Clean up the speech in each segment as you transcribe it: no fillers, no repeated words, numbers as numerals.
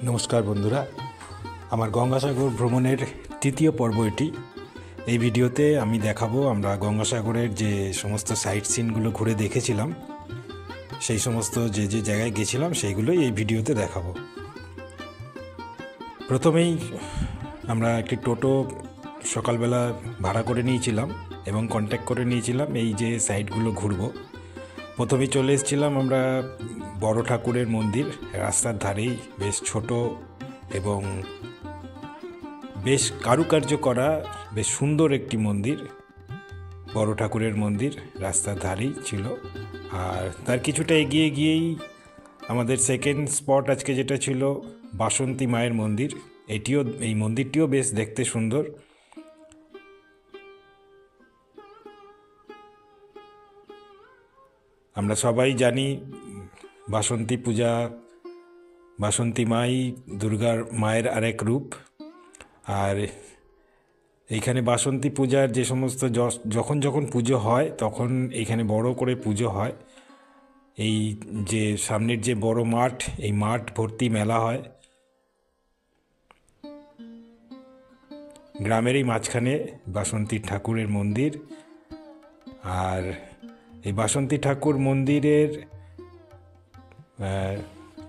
নমস্কার বন্ধুরা, আমার গঙ্গাসাগর ভ্রমণের তৃতীয় পর্ব এটি। এই ভিডিওতে আমি দেখাবো আমরা গঙ্গাসাগরের যে সমস্ত সাইট সিনগুলো ঘুরে দেখেছিলাম, সেই সমস্ত যে যে জায়গায় গেছিলাম সেইগুলোই এই ভিডিওতে দেখাবো। প্রথমেই আমরা একটি টোটো সকালবেলা ভাড়া করে নিয়েছিলাম এবং কন্ট্যাক্ট করে নিয়েছিলাম এই যে সাইটগুলো ঘুরবো। প্রথমেই চলে এসেছিলাম আমরা বড় ঠাকুরের মন্দির, রাস্তার ধারেই বেশ ছোট এবং বেশ কারুকার্য করা বেশ সুন্দর একটি মন্দির। বড় ঠাকুরের মন্দির রাস্তার ধারেই ছিল। আর তার কিছুটা এগিয়ে গিয়েই আমাদের সেকেন্ড স্পট আজকে যেটা ছিল বাসন্তী মায়ের মন্দির। এই মন্দিরটিও বেশ দেখতে সুন্দর। আমরা সবাই জানি বাসন্তী পূজা, বাসন্তী মাই দুর্গার মায়ের আরেক রূপ। আর এইখানে বাসন্তী পূজার যে সমস্ত যখন যখন পুজো হয় তখন এইখানে বড় করে পুজো হয়। এই যে সামনের যে বড় মাঠ, এই মাঠ ভর্তি মেলা হয়। গ্রামেরই মাঝখানে বাসন্তী ঠাকুরের মন্দির। আর এই বাসন্তী ঠাকুর মন্দিরের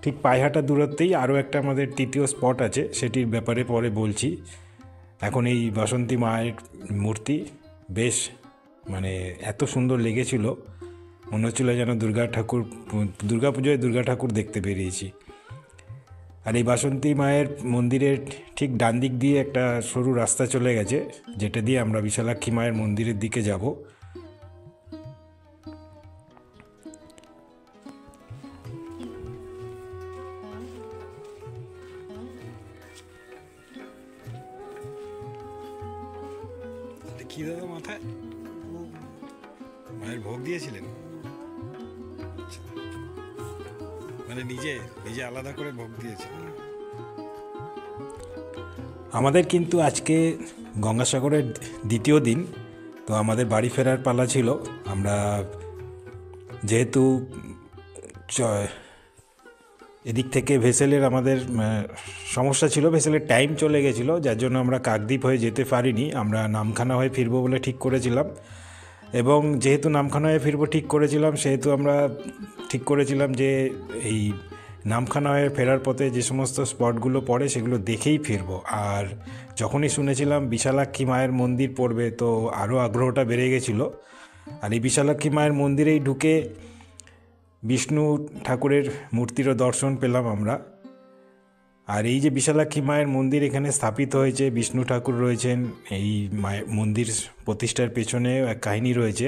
ঠিক পায়হাটা দূরত্বেই আরও একটা আমাদের তৃতীয় স্পট আছে, সেটির ব্যাপারে পরে বলছি। এখন এই বাসন্তী মায়ের মূর্তি বেশ এত সুন্দর লেগেছিল, মনে হচ্ছিল যেন দুর্গা পুজোয় দুর্গা ঠাকুর দেখতে বেরিয়েছি। আর এই বাসন্তী মায়ের মন্দিরের ঠিক ডান দিক দিয়ে একটা সরু রাস্তা চলে গেছে, যেটা দিয়ে আমরা বিশালাক্ষী মায়ের মন্দিরের দিকে যাব। কি দাদা মাথায় মায়ের ভোগ দিয়েছিলেন? নিজে নিজে আলাদা করে ভোগ দিয়েছিলেন। আমাদের কিন্তু আজকে গঙ্গাসাগরের দ্বিতীয় দিন, তো আমাদের বাড়ি ফেরার পালা ছিল। আমরা যেহেতু এদিক থেকে ভেসেলের আমাদের সমস্যা ছিল, ভেসেলের টাইম চলে গেছিলো, যার জন্য আমরা কাকদ্বীপ হয়ে যেতে পারিনি। আমরা নামখানা হয়ে ফিরবো বলে ঠিক করেছিলাম। এবং যেহেতু নামখানা হয়ে ফিরবো ঠিক করেছিলাম, সেহেতু আমরা ঠিক করেছিলাম যে এই নামখানা হয়ে ফেরার পথে যে সমস্ত স্পটগুলো পড়ে সেগুলো দেখেই ফিরবো। আর যখনই শুনেছিলাম বিশালাক্ষী মায়ের মন্দির পড়বে, তো আরও আগ্রহটা বেড়ে গেছিলো। আর এই বিশালাক্ষী মায়ের মন্দিরেই ঢুকে বিষ্ণু ঠাকুরের মূর্তিরও দর্শন পেলাম আমরা। আর এই যে বিশালাক্ষী মায়ের মন্দির এখানে স্থাপিত হয়েছে, বিষ্ণু ঠাকুর রয়েছেন, এই মায়ের মন্দির প্রতিষ্ঠার পেছনে এক কাহিনী রয়েছে,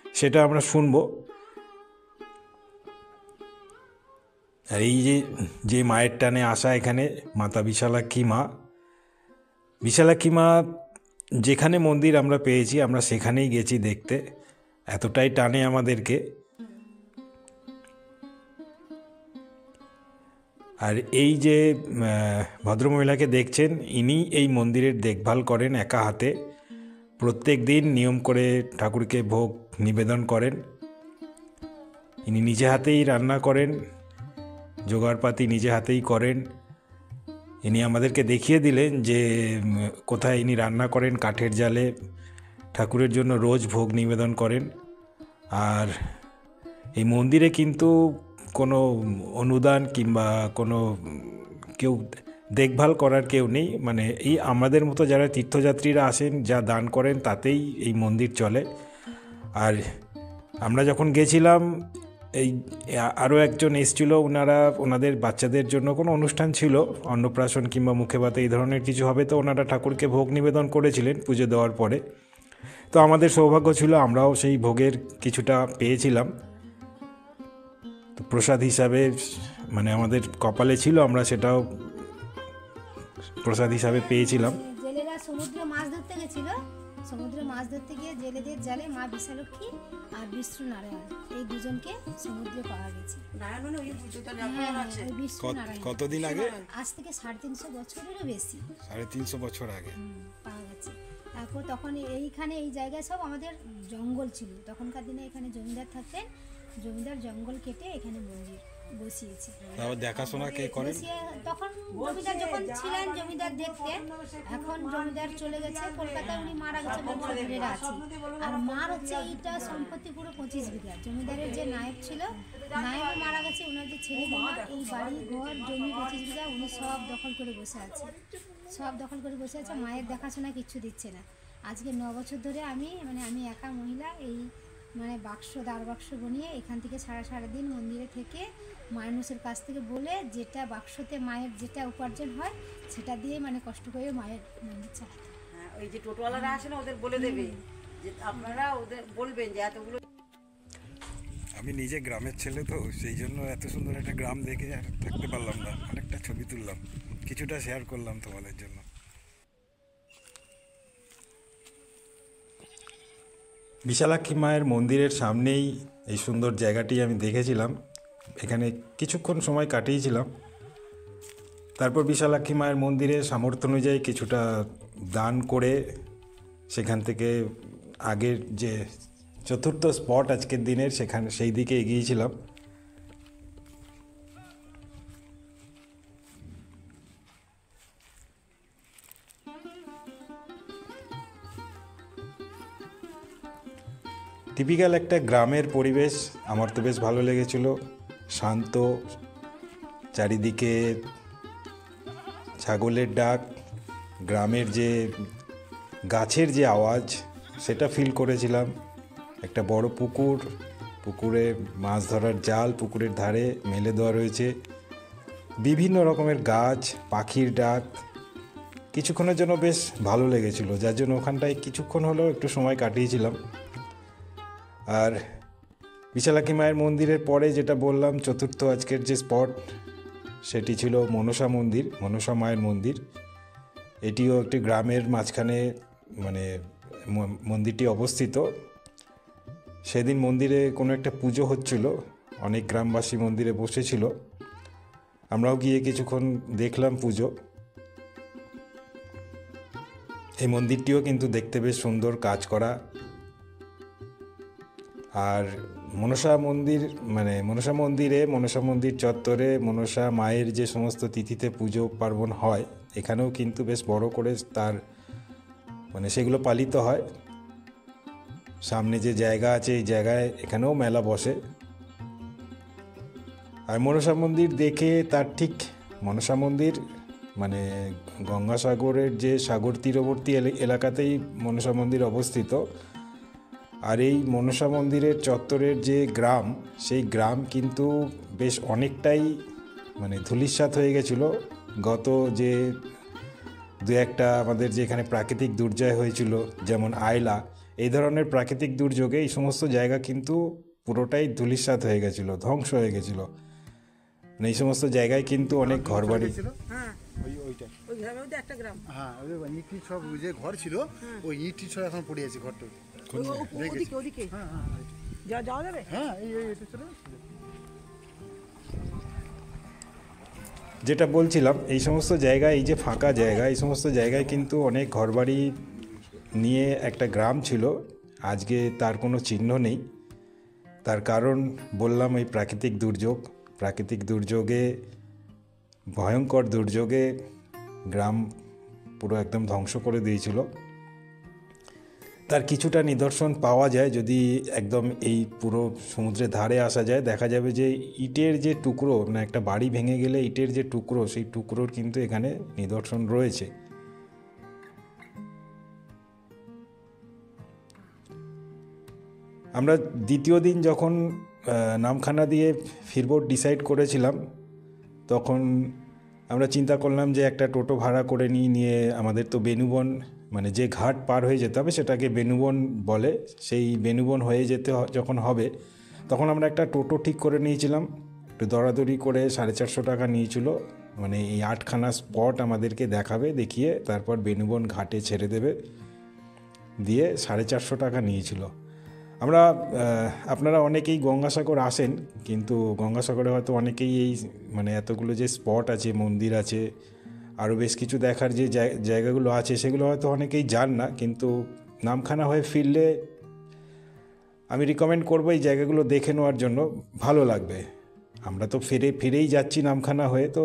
সেটা আমরা শুনব। আর এই যে মায়ের টানে আসা এখানে মাতা বিশালাক্ষী মা, বিশালাক্ষী মা যেখানে মন্দির আমরা পেয়েছি আমরা সেখানেই গেছি দেখতে, এতটাই টানে আমাদেরকে। আর এই যে ভদ্রমহিলাকে দেখছেন, ইনি এই মন্দিরের দেখভাল করেন একা হাতে। প্রত্যেক দিন নিয়ম করে ঠাকুরকে ভোগ নিবেদন করেন। ইনি নিজে হাতেই রান্না করেন, জোগাড়পাতি নিজে হাতেই করেন। ইনি আমাদেরকে দেখিয়ে দিলেন যে কোথায় ইনি রান্না করেন, কাঠের জালে ঠাকুরের জন্য রোজ ভোগ নিবেদন করেন। আর এই মন্দিরে কিন্তু কোনো অনুদান কিংবা কোনো কেউ দেখভাল করার কেউ নেই। এই আমাদের মতো যারা তীর্থযাত্রীরা আসেন যা দান করেন তাতেই এই মন্দির চলে। আর আমরা যখন গেছিলাম, এই আরও একজন এসেছিলো, ওনাদের বাচ্চাদের জন্য কোনো অনুষ্ঠান ছিল, অন্নপ্রাশন কিংবা মুখে ভাতে এই ধরনের কিছু হবে, তো ওনারা ঠাকুরকে ভোগ নিবেদন করেছিলেন পুজো দেওয়ার পরে। তো আমাদের সৌভাগ্য ছিল আমরাও সেই ভোগের কিছুটা পেয়েছিলাম। তো প্রসাদ হিসাবে আমাদের কপালে ছিল, আমরা সেটাও প্রসাদ হিসাবে পেয়েছিলাম। জেলেরা সমুদ্রে মাছ ধরতে গেছিল, সমুদ্রে মাছ ধরতে গিয়ে জেলেদের জালে মা বিশালক্ষী আর বিষ্ণু নারায়ণ এই দুজনকে সমুদ্রে পাওয়া গেছে। কতদিন আগে? আজ থেকে 350 বছরেরও বেশি, 350 বছর আগে পাওয়া গেছে। তারপর তখন এইখানে এই জায়গায় সব আমাদের জঙ্গল ছিল, তখনকার দিনে এখানে জমিদার থাকতেন, জমিদার জঙ্গল কেটে এখানে মন্দির বসিয়েছি। আবার দেখাশোনা কে করেন? তখন জমিদার যখন ছিলেন, জমিদার দেখতেন। এখন জমিদার চলে গেছে কলকাতায়, উনি মারা গেছে, বংশধরেরা আছে। আর মার হচ্ছে এইটা সম্পত্তি পুরো 25 বিঘা। জমিদারের যে নায়েব ছিল, নায়েবও মারা গেছে, ওনার যে ছেলে মেয়েরা এই বাড়ি ঘর জমি 25 বিঘা উনি সব দখল করে বসে আছে, সব দখল করে বসে আছে। মায়ের দেখাশোনা কিচ্ছু দিচ্ছে না। আজকে 9 বছর ধরে আমি একা মহিলা এই দ্বার বাক্স বনিয়ে এখান থেকে সারা দিন মন্দিরে থেকে মানুষের কাছ থেকে বলে যেটা বাক্সতে মায়ের যেটা উপার্জন হয় সেটা দিয়ে কষ্ট করে মায়ের মন্দির চালাতে। হ্যাঁ, ওই যে টোটোওয়ালারা আসে না, ওদের বলে দেবে যে আপনারা ওদের বলবেন যে এতগুলো। আমি নিজে গ্রামের ছেলে, তো সেই জন্য এত সুন্দর একটা গ্রাম দেখে আর থাকতে পারলাম না। অনেকটা ছবি তুললাম, কিছুটা শেয়ার করলাম তোমাদের জন্য। বিশালাক্ষী মায়ের মন্দিরের সামনেই এই সুন্দর জায়গাটি আমি দেখেছিলাম, এখানে কিছুক্ষণ সময় কাটিয়েছিলাম। তারপর বিশালাক্ষী মায়ের মন্দিরে সামর্থ্য অনুযায়ী কিছুটা দান করে সেখান থেকে আগের যে চতুর্থ স্পট আজকের দিনের সেই দিকে এগিয়েছিলাম। টিপিক্যাল একটা গ্রামের পরিবেশ আমার তো বেশ ভালো লেগেছিল। শান্ত, চারিদিকে ছাগলের ডাক, গ্রামের যে গাছের যে আওয়াজ সেটা ফিল করেছিলাম। একটা বড় পুকুরে মাছ ধরার জাল পুকুরের ধারে মেলে দেওয়া রয়েছে, বিভিন্ন রকমের গাছ, পাখির ডাক। কিছুক্ষণের জন্য বেশ ভালো লেগেছিল, যার জন্য ওখানটায় কিছুক্ষণ হলেও একটু সময় কাটিয়েছিলাম। আর বিশালাক্ষী মায়ের মন্দিরের পরে যেটা বললাম, চতুর্থ আজকের যে স্পট সেটি ছিল মনসা মায়ের মন্দির। এটিও একটি গ্রামের মাঝখানে মন্দিরটি অবস্থিত। সেদিন মন্দিরে কোনো একটা পুজো হচ্ছিল, অনেক গ্রামবাসী মন্দিরে বসেছিল, আমরাও গিয়ে কিছুক্ষণ দেখলাম পুজো। এই মন্দিরটিও কিন্তু দেখতে বেশ সুন্দর, কাজ করা। আর মনসা মন্দির চত্বরে মনসা মায়ের যে সমস্ত তিথিতে পুজো পার্বণ হয়, এখানেও কিন্তু বেশ বড় করে তার সেগুলো পালিত হয়। সামনে যে জায়গা আছে এই জায়গায় এখানেও মেলা বসে। আর মনসা মন্দির দেখে তার ঠিক মনসা মন্দির গঙ্গাসাগরের যে সাগর তীরবর্তী এলাকাতেই মনসা মন্দির অবস্থিত। আর এই মনসা মন্দিরের চত্বরের যে গ্রাম, সেই গ্রাম কিন্তু বেশ অনেকটাই ধূলিসাৎ হয়ে গেছিলো। গত যে দু একটা আমাদের যে এখানে প্রাকৃতিক দুর্যোগ হয়েছিল, যেমন আয়লা, এই ধরনের প্রাকৃতিক দুর্যোগে এই সমস্ত জায়গা কিন্তু পুরোটাই ধূলিসাৎ হয়ে গেছিলো, ধ্বংস হয়ে গেছিলো। এই সমস্ত জায়গায় কিন্তু অনেক ঘরবাড়ি, একটা গ্রাম, হ্যাঁ, ওই ইট সব যে ঘর ছিল, ওই ইট সব এখন পড়ে আছে ঘরটা। যাওয়া যাবে? হ্যাঁ, যেটা বলছিলাম, এই সমস্ত জায়গায়, এই যে ফাঁকা জায়গা, এই সমস্ত জায়গায় কিন্তু অনেক ঘরবাড়ি নিয়ে একটা গ্রাম ছিল। আজকে তার কোনো চিহ্ন নেই। তার কারণ বললাম, এই প্রাকৃতিক দুর্যোগে, ভয়ঙ্কর দুর্যোগে গ্রাম পুরো একদম ধ্বংস করে দিয়েছিল। তার কিছুটা নিদর্শন পাওয়া যায় যদি একদম এই পুরো সমুদ্রের ধারে আসা যায়। দেখা যাবে যে ইটের যে টুকরো, একটা বাড়ি ভেঙে গেলে ইটের যে টুকরো, সেই টুকরোর কিন্তু এখানে নিদর্শন রয়েছে। আমরা দ্বিতীয় দিন যখন নামখানা দিয়ে ফিরবো ডিসাইড করেছিলাম, তখন আমরা চিন্তা করলাম যে একটা টোটো ভাড়া করে নিয়ে আমাদের তো বেনুবন, যে ঘাট পার হয়ে যেতে হবে সেটাকে বেনুবন বলে, সেই বেনুবন হয়ে যেতে যখন হবে, তখন আমরা একটা টোটো ঠিক করে নিয়েছিলাম। একটু দরাদরি করে 450 টাকা নিয়েছিল। এই 8খানা স্পট আমাদেরকে দেখিয়ে তারপর বেনুবন ঘাটে ছেড়ে দেবে, দিয়ে 450 টাকা নিয়েছিল। আপনারা অনেকেই গঙ্গাসাগর আসেন, কিন্তু গঙ্গাসাগরে হয়তো অনেকেই এই এতগুলো যে স্পট আছে, মন্দির আছে, আরও বেশ কিছু দেখার যে জায়গাগুলো আছে, সেগুলো হয়তো অনেকেই জান না। কিন্তু নামখানা হয়ে ফিরলে আমি রিকমেন্ড করবো এই জায়গাগুলো দেখে নেওয়ার জন্য, ভালো লাগবে। আমরা তো ফিরেই যাচ্ছি নামখানা হয়ে, তো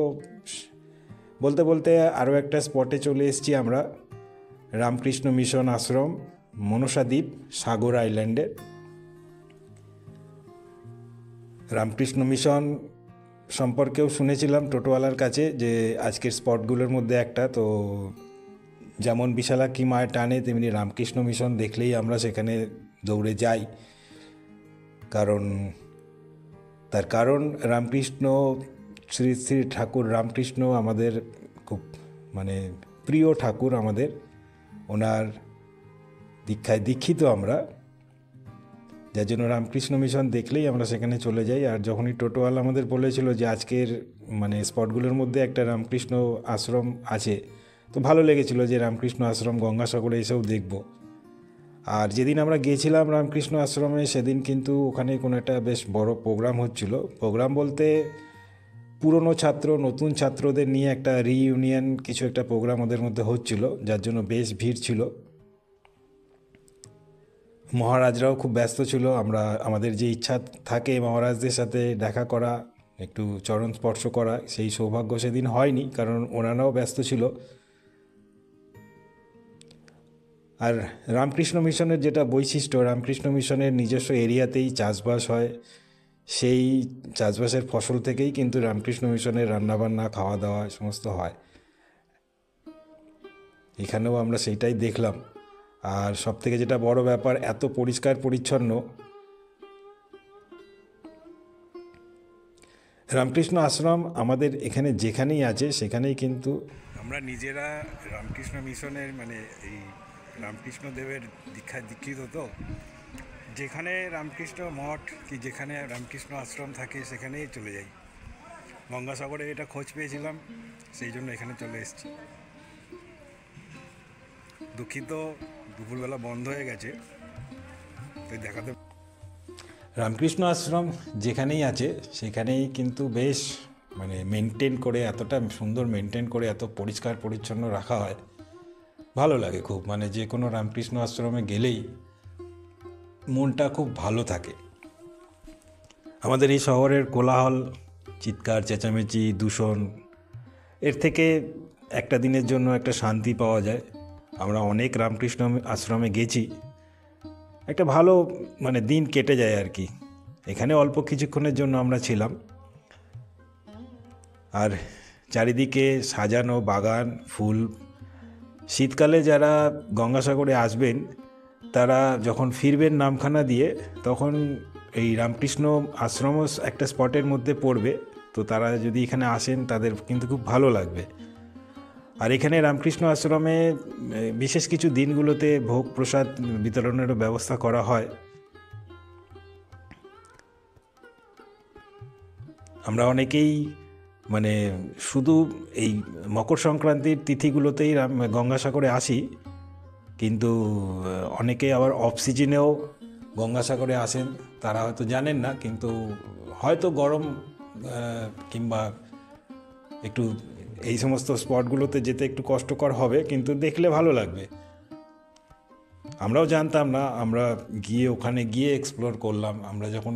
বলতে বলতে আরও একটা স্পটে চলে এসেছি আমরা, রামকৃষ্ণ মিশন আশ্রম, মনসা দ্বীপ, সাগর আইল্যান্ডে। রামকৃষ্ণ মিশন সম্পর্কেও শুনেছিলাম টোটোওয়ালার কাছে যে আজকের স্পটগুলোর মধ্যে একটা, তো যেমন বিশালাক্ষী মায়ের টানে তেমনি রামকৃষ্ণ মিশন দেখলেই আমরা সেখানে দৌড়ে যাই। তার কারণ রামকৃষ্ণ, শ্রী শ্রী ঠাকুর রামকৃষ্ণ আমাদের খুব প্রিয় ঠাকুর আমাদের, ওনার দীক্ষায় দীক্ষিত আমরা, যার জন্য রামকৃষ্ণ মিশন দেখলেই আমরা সেখানে চলে যাই। আর যখনই টোটোওয়ালা আমাদের বলেছিল যে আজকের স্পটগুলোর মধ্যে একটা রামকৃষ্ণ আশ্রম আছে, তো ভালো লেগেছিল যে রামকৃষ্ণ আশ্রম গঙ্গাসাগরে এসেও দেখব। আর যেদিন আমরা গিয়েছিলাম রামকৃষ্ণ আশ্রমে, সেদিন কিন্তু ওখানে কোনো একটা বেশ বড় প্রোগ্রাম হচ্ছিল। প্রোগ্রাম বলতে পুরনো ছাত্র নতুন ছাত্রদের নিয়ে একটা রিইউনিয়ন কিছু একটা প্রোগ্রাম ওদের মধ্যে হচ্ছিল, যার জন্য বেশ ভিড় ছিল। মহারাজরাও খুব ব্যস্ত ছিল। আমাদের যে ইচ্ছা থাকে মহারাজদের সাথে দেখা করা, একটু চরণ স্পর্শ করা, সেই সৌভাগ্য সেদিন হয়নি, কারণ ওনারাও ব্যস্ত ছিল। আর রামকৃষ্ণ মিশনের যেটা বৈশিষ্ট্য, রামকৃষ্ণ মিশনের নিজস্ব এরিয়াতেই চাষবাস হয়, সেই চাষবাসের ফসল থেকেই কিন্তু রামকৃষ্ণ মিশনের রান্নাবান্না খাওয়া দাওয়া সমস্ত হয়। এখানেও আমরা সেইটাই দেখলাম। আর সবথেকে যেটা বড় ব্যাপার, এত পরিষ্কার পরিচ্ছন্ন। রামকৃষ্ণ আশ্রম আমাদের এখানে যেখানেই আছে সেখানেই কিন্তু আমরা নিজেরা রামকৃষ্ণ মিশনের এই রামকৃষ্ণ দেবের দীক্ষিত, তো যেখানে রামকৃষ্ণ মঠ কি যেখানে রামকৃষ্ণ আশ্রম থাকে সেখানেই চলে যাই। গঙ্গাসাগরে এটা খোঁজ পেয়েছিলাম, সেই জন্য এখানে চলে এসেছি। দুঃখিত দুপুরবেলা বন্ধ হয়ে গেছে, তাই দেখাতে। রামকৃষ্ণ আশ্রম যেখানেই আছে সেখানেই কিন্তু বেশ মেনটেন করে, এতটা সুন্দর মেনটেন করে, এত পরিষ্কার পরিচ্ছন্ন রাখা হয়, ভালো লাগে খুব। যে কোনো রামকৃষ্ণ আশ্রমে গেলেই মনটা খুব ভালো থাকে। আমাদের এই শহরের কোলাহল, চিৎকার চেঁচামেচি, দূষণ, এর থেকে একটা দিনের জন্য একটা শান্তি পাওয়া যায়। আমরা অনেক রামকৃষ্ণ আশ্রমে গেছি, একটা ভালো দিন কেটে যায় আর কি। এখানে অল্প কিছুক্ষণের জন্য আমরা ছিলাম। আর চারিদিকে সাজানো বাগান, ফুল। শীতকালে যারা গঙ্গাসাগরে আসবেন তারা যখন ফিরবেন নামখানা দিয়ে, তখন এই রামকৃষ্ণ আশ্রমও একটা স্পটের মধ্যে পড়বে, তো তারা যদি এখানে আসেন তাদের কিন্তু খুব ভালো লাগবে। আর এখানে রামকৃষ্ণ আশ্রমে বিশেষ কিছু দিনগুলোতে ভোগ প্রসাদ বিতরণেরও ব্যবস্থা করা হয়। আমরা অনেকেই শুধু এই মকর সংক্রান্তির তিথিগুলোতেই গঙ্গাসাগরে আসি, কিন্তু অনেকে আবার অফ সিজনেও গঙ্গাসাগরে আসেন। তারা হয়তো জানেন না, কিন্তু হয়তো গরম কিংবা একটু এই সমস্ত স্পটগুলোতে যেতে একটু কষ্টকর হবে, কিন্তু দেখলে ভালো লাগবে। আমরাও জানতাম না, আমরা ওখানে গিয়ে এক্সপ্লোর করলাম। আমরা যখন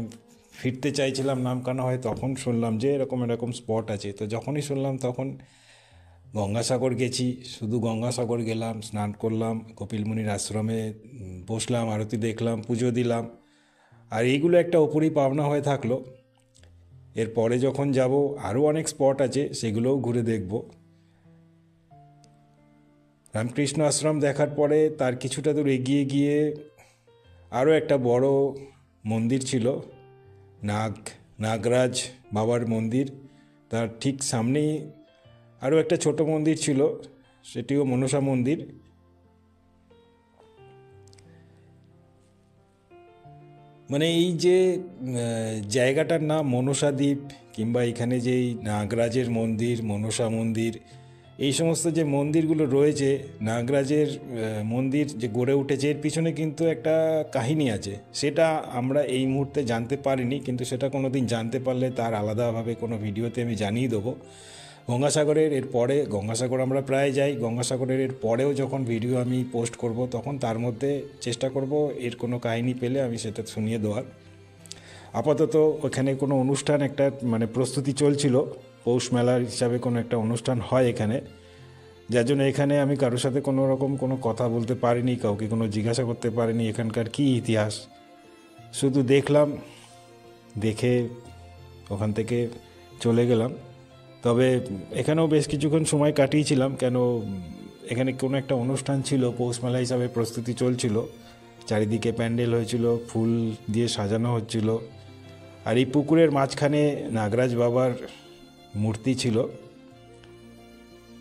ফিরতে চাইছিলাম নামখানা হয়, তখন শুনলাম যে এরকম স্পট আছে। তো যখনই শুনলাম তখন গঙ্গাসাগর গেছি, শুধু গঙ্গাসাগর গেলাম, স্নান করলাম, কপিল মুনির আশ্রমে বসলাম, আরতি দেখলাম, পুজো দিলাম। আর এইগুলো একটা ওপরই পাওনা হয়ে থাকলো। এরপরে যখন যাব আরও অনেক স্পট আছে, সেগুলোও ঘুরে দেখব। রামকৃষ্ণ আশ্রম দেখার পরে তার কিছুটা দূর এগিয়ে গিয়ে আরও একটা বড় মন্দির ছিল, নাগরাজ বাবার মন্দির। তার ঠিক সামনেই আরও একটা ছোট মন্দির ছিল, সেটিও মনসা মন্দির। এই যে জায়গাটার নাম মনসা দ্বীপ, কিংবা এখানে যেই নাগরাজের মন্দির, মনসা মন্দির, এই সমস্ত যে মন্দিরগুলো রয়েছে, নাগরাজের মন্দির যে গড়ে উঠেছে এর পিছনে কিন্তু একটা কাহিনী আছে। সেটা আমরা এই মুহূর্তে জানতে পারিনি, কিন্তু সেটা কোনো দিন জানতে পারলে তার আলাদাভাবে কোনো ভিডিওতে আমি জানিয়ে দেবো। গঙ্গাসাগরের এরপরে, গঙ্গাসাগর আমরা প্রায় যাই, গঙ্গাসাগরের এর পরেও যখন ভিডিও আমি পোস্ট করব তখন তার মধ্যে চেষ্টা করব এর কোনো কাহিনী পেলে আমি সেটা শুনিয়ে দেওয়ার। আপাতত ওখানে কোনো অনুষ্ঠান একটা মানে প্রস্তুতি চলছিল, পৌষ মেলার হিসাবে কোনো একটা অনুষ্ঠান হয় এখানে, যার জন্য এখানে আমি কারোর সাথে কোনো রকম কোনো কথা বলতে পারিনি, কাউকে কোনো জিজ্ঞাসা করতে পারিনি এখানকার কী ইতিহাস। শুধু দেখলাম, দেখে ওখান থেকে চলে গেলাম। তবে এখানেও বেশ কিছুক্ষণ সময় কাটিয়েছিলাম, কেন এখানে কোনো একটা অনুষ্ঠান ছিল, পৌষ মেলা হিসাবে প্রস্তুতি চলছিল, চারিদিকে প্যান্ডেল হয়েছিল, ফুল দিয়ে সাজানো হচ্ছিল। আর এই পুকুরের মাঝখানে নাগরাজ বাবার মূর্তি ছিল।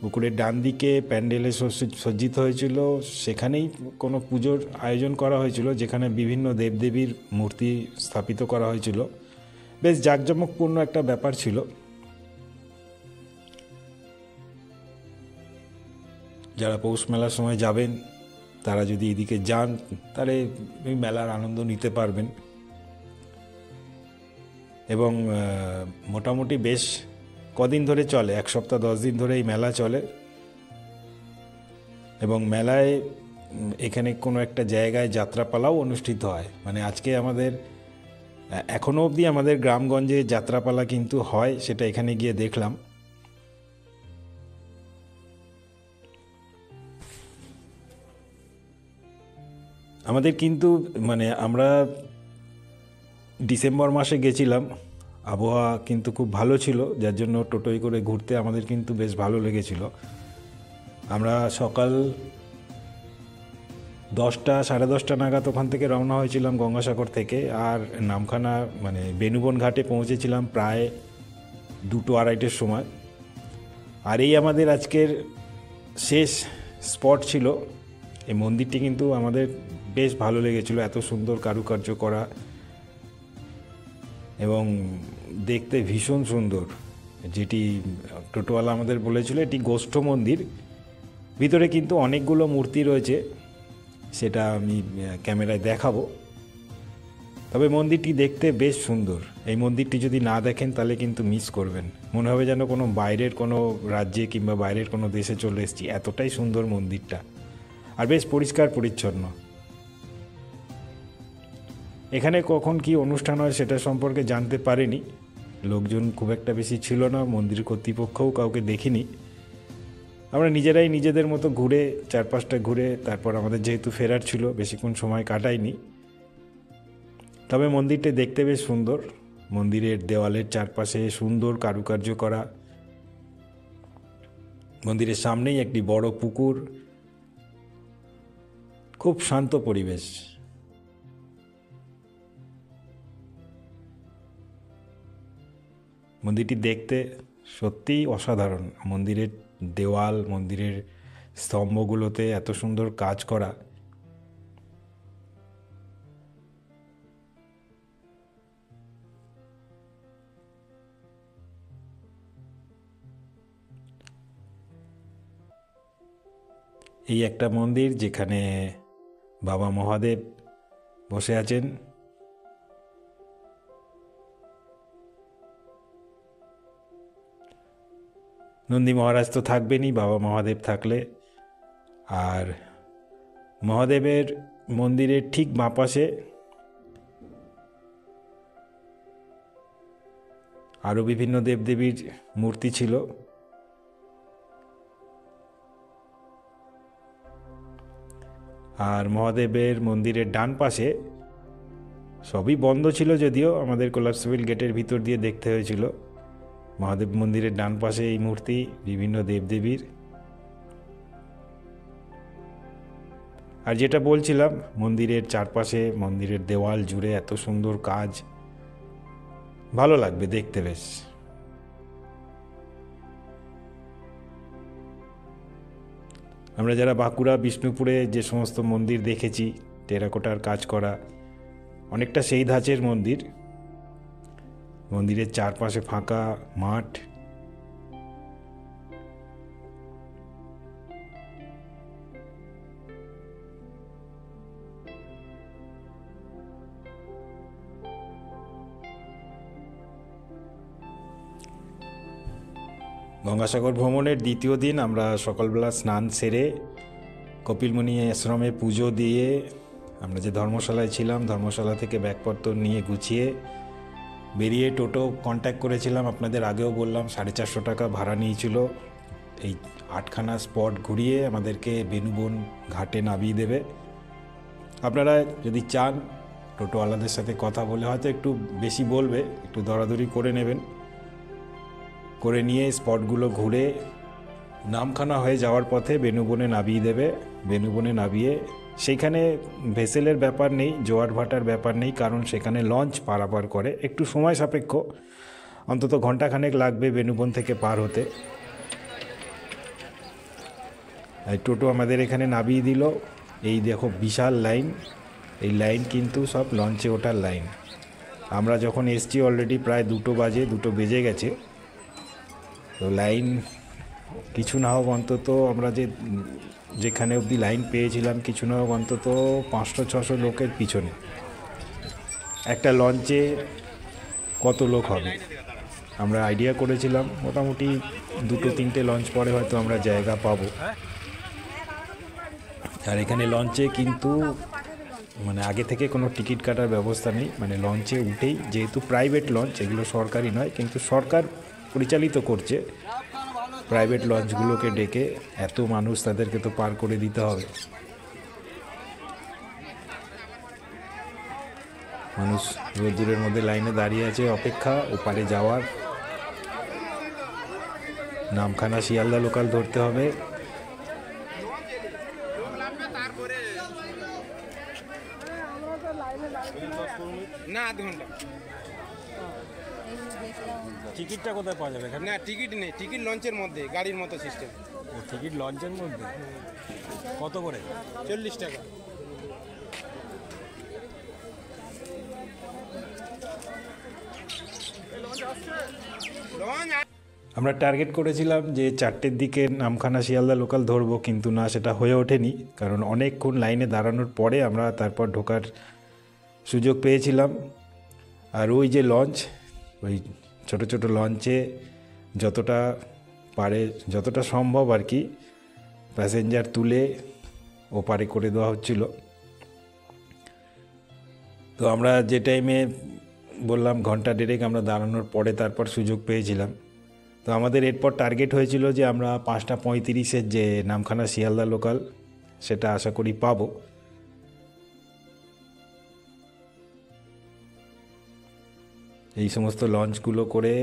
পুকুরের ডান দিকে প্যান্ডেলে সজ্জিত হয়েছিল, সেখানেই কোনো পুজোর আয়োজন করা হয়েছিল, যেখানে বিভিন্ন দেবদেবীর মূর্তি স্থাপিত করা হয়েছিল। বেশ জাঁকজমকপূর্ণ একটা ব্যাপার ছিল। যারা পৌষ মেলার সময় যাবেন, তারা যদি এদিকে যান, তাহলে এই মেলার আনন্দ নিতে পারবেন। এবং মোটামুটি বেশ কদিন ধরে চলে, 1 সপ্তাহ 10 দিন ধরে এই মেলা চলে। এবং মেলায় এখানে কোনো একটা জায়গায় যাত্রাপালাও অনুষ্ঠিত হয়। মানে আজকে আমাদের এখনও অবধি আমাদের গ্রামগঞ্জে যাত্রাপালা কিন্তু হয়, সেটা এখানে গিয়ে দেখলাম। আমাদের কিন্তু মানে আমরা ডিসেম্বর মাসে গেছিলাম, আবহাওয়া কিন্তু খুব ভালো ছিল, যার জন্য টোটোয় করে ঘুরতে আমাদের কিন্তু বেশ ভালো লেগেছিল। আমরা সকাল 10টা সাড়ে 10টা নাগাদ ওখান থেকে রওনা হয়েছিলাম গঙ্গাসাগর থেকে, আর নামখানা মানে বেনুবন ঘাটে পৌঁছেছিলাম প্রায় 2-2:30টার সময়। আর এই আমাদের আজকের শেষ স্পট ছিল। এই মন্দিরটি কিন্তু আমাদের বেশ ভালো লেগেছিল, এত সুন্দর কারুকার্য করা এবং দেখতে ভীষণ সুন্দর। যেটি টোটোওয়ালা আমাদের বলেছিল এটি গোষ্ঠ মন্দির, ভিতরে কিন্তু অনেকগুলো মূর্তি রয়েছে, সেটা আমি ক্যামেরায় দেখাবো। তবে মন্দিরটি দেখতে বেশ সুন্দর। এই মন্দিরটি যদি না দেখেন তাহলে কিন্তু মিস করবেন, মনে হবে যেন কোনো বাইরের কোনো রাজ্যে কিংবা বাইরের কোনো দেশে চলে এসেছি, এতটাই সুন্দর মন্দিরটা। আর বেশ পরিষ্কার পরিচ্ছন্ন। এখানে কখন কি অনুষ্ঠান হয় সেটা সম্পর্কে জানতে পারিনি, লোকজন খুব একটা বেশি ছিল না, মন্দির কর্তৃপক্ষও কাউকে দেখিনি। আমরা নিজেরাই নিজেদের মতো ঘুরে, 4-5টা ঘুরে তারপর আমাদের যেহেতু ফেরার ছিল, বেশিক্ষণ সময় কাটাইনি। তবে মন্দিরটা দেখতে বেশ সুন্দর। মন্দিরের দেওয়ালের চারপাশে সুন্দর কারুকার্য করা। মন্দিরের সামনেই একটি বড় পুকুর, খুব শান্ত পরিবেশ। মন্দিরটি দেখতে সত্যিই অসাধারণ। মন্দিরের দেওয়াল, মন্দিরের স্তম্ভগুলোতে এত সুন্দর কাজ করা। এই একটা মন্দির যেখানে বাবা মহাদেব বসে আছেন। নন্দী মহারাজ তো থাকবেনই বাবা মহাদেব থাকলে। আর মহাদেবের মন্দিরের ঠিক বাঁ পাশে আরও বিভিন্ন দেবদেবীর মূর্তি ছিল। আর মহাদেবের মন্দিরের ডান পাশে, সবই বন্ধ ছিল যদিও, আমাদের কোলাপসিবল গেটের ভিতর দিয়ে দেখতে হয়েছিল, মহাদেব মন্দিরের ডান পাশে এই মূর্তি বিভিন্ন দেবদেবীর। আর যেটা বলছিলাম, মন্দিরের চারপাশে, মন্দিরের দেওয়াল জুড়ে এত সুন্দর কাজ, ভালো লাগবে দেখতে বেশ। আমরা যারা বাঁকুড়া, বিষ্ণুপুরে যে সমস্ত মন্দির দেখেছি টেরাকোটার কাজ করা, অনেকটা সেই ধাঁচের মন্দির। মন্দিরের চারপাশে ফাঁকা মাঠ, গঙ্গাসাগর ভ্রমণের দ্বিতীয় দিন আমরা সকালবেলা স্নান সেরে কপিলমুনি আশ্রমে পুজো দিয়ে আমরা যে ধর্মশালায় ছিলাম, ধর্মশালা থেকে ব্যাগপত্র নিয়ে গুছিয়ে বেরিয়ে টোটো কন্ট্যাক্ট করেছিলাম, আপনাদের আগেও বললাম 450 টাকা ভাড়া নিয়েছিল। এই 8খানা স্পট ঘুরিয়ে আমাদেরকে বেনুবন ঘাটে নামিয়ে দেবে। আপনারা যদি চান টোটোওয়ালাদের সাথে কথা বলে হয়তো একটু বেশি বলবে, একটু দরাদরি করে নেবেন, করে নিয়ে স্পটগুলো ঘুরে নামখানা হয়ে যাওয়ার পথে বেনুবনে নামিয়ে দেবে। বেনুবনে নামিয়ে সেইখানে ভেসেলের ব্যাপার নেই, জোয়ার ভাটার ব্যাপার নেই, কারণ সেখানে লঞ্চ পারাপার করে, একটু সময় সাপেক্ষ, অন্তত ঘন্টাখানেক লাগবে বেনুবন থেকে পার হতে। টোটো আমাদের এখানে নামিয়ে দিল। এই দেখো বিশাল লাইন, এই লাইন কিন্তু সব লঞ্চে ওঠার লাইন। আমরা যখন এসছি অলরেডি প্রায় 2 বেজে গেছে। তো লাইন কিছু না হোক অন্তত আমরা যেখানে অবধি লাইন পেয়েছিলাম কিছু না হোক অন্তত 500-600 লোকের পিছনে। একটা লঞ্চে কত লোক হবে আমরা আইডিয়া করেছিলাম, মোটামুটি 2-3টে লঞ্চ পরে হয়তো আমরা জায়গা পাবো। আর এখানে লঞ্চে কিন্তু মানে আগে থেকে কোনো টিকিট কাটার ব্যবস্থা নেই, মানে লঞ্চে উঠেই, যেহেতু প্রাইভেট লঞ্চ, এগুলো সরকারি নয়, কিন্তু সরকার পরিচালিত করছে প্রাইভেট লঞ্চগুলোকে ডেকে, এত মানুষ তাদেরকে তো পার করে দিতে হবে। মানুষ রোদ্দুরের মধ্যে লাইনে দাঁড়িয়ে আছে অপেক্ষা ওপারে যাওয়ার। নামখানা শিয়ালদা লোকাল ধরতে হবে। না আধ ঘন্টা। টিকিটটা কোথায় পাওয়া যাবে এখানে? না টিকিট নেই, টিকিট লঞ্চের মধ্যে, গাড়ির মতো সিস্টেম। টিকিট লঞ্চের মধ্যে কত করে? 40 টাকা। আমরা টার্গেট করেছিলাম যে 4টের দিকে নামখানা শিয়ালদা লোকাল ধরবো, কিন্তু না, সেটা হয়ে ওঠেনি, কারণ অনেকক্ষণ লাইনে দাঁড়ানোর পরে আমরা তারপর ঢোকার সুযোগ পেয়েছিলাম। আর ওই যে লঞ্চ, ওই ছোট ছোট লঞ্চে যতটা পারে, যতটা সম্ভব আর কি, প্যাসেঞ্জার তুলে ওপারে করে দেওয়া হচ্ছিল। তো আমরা যে টাইমে বললাম ঘন্টা দেড়েক আমরা দাঁড়ানোর পরে তারপর সুযোগ পেয়েছিলাম। তো আমাদের এরপর টার্গেট হয়েছিল যে আমরা 5:35 যে নামখানা শিয়ালদা লোকাল, সেটা আশা করি পাবো। এই সমস্ত লঞ্চগুলো করে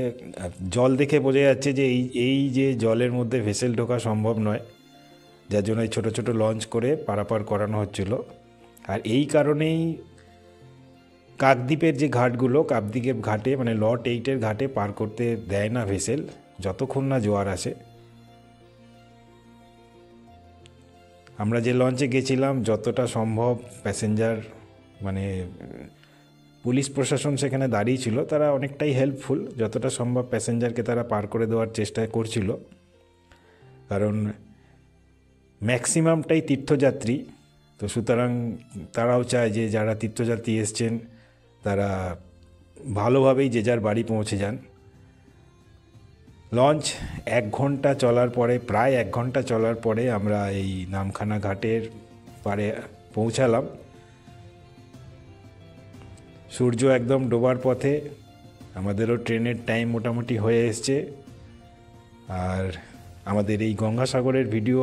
জল দেখে বোঝা যাচ্ছে যে এই যে জলের মধ্যে ভেসেল ঢোকা সম্ভব নয়, যার জন্য এই ছোটো ছোটো লঞ্চ করে পারাপার করানো হচ্ছিল। আর এই কারণেই কাকদ্বীপের যে ঘাটগুলো, কাকদ্বীপের ঘাটে মানে লট 8-এর ঘাটে পার করতে দেয় না ভেসেল, যতক্ষণ না জোয়ার আসে। আমরা যে লঞ্চে গেছিলাম যতটা সম্ভব প্যাসেঞ্জার, মানে পুলিশ প্রশাসন সেখানে দাঁড়িয়ে ছিল, তারা অনেকটাই হেল্পফুল, যতটা সম্ভব প্যাসেঞ্জারকে তারা পার করে দেওয়ার চেষ্টা করছিল, কারণ ম্যাক্সিমামটাই তীর্থযাত্রী। তো সুতরাং তারাও চায় যে যারা তীর্থযাত্রী এসছেন তারা ভালোভাবেই যে যার বাড়ি পৌঁছে যান। লঞ্চ 1 ঘন্টা চলার পরে, প্রায় 1 ঘন্টা চলার পরে আমরা এই নামখানা ঘাটের পাড়ে পৌঁছালাম। সূর্য একদম ডোবার পথে, আমাদেরও ট্রেনের টাইম মোটামুটি হয়ে এসছে। আর আমাদের এই গঙ্গাসাগরের ভিডিও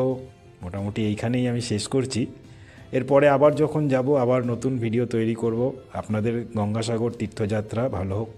মোটামুটি এইখানেই আমি শেষ করছি। এরপরে আবার যখন যাব আবার নতুন ভিডিও তৈরি করব। আপনাদের গঙ্গাসাগর তীর্থযাত্রা ভালো হোক।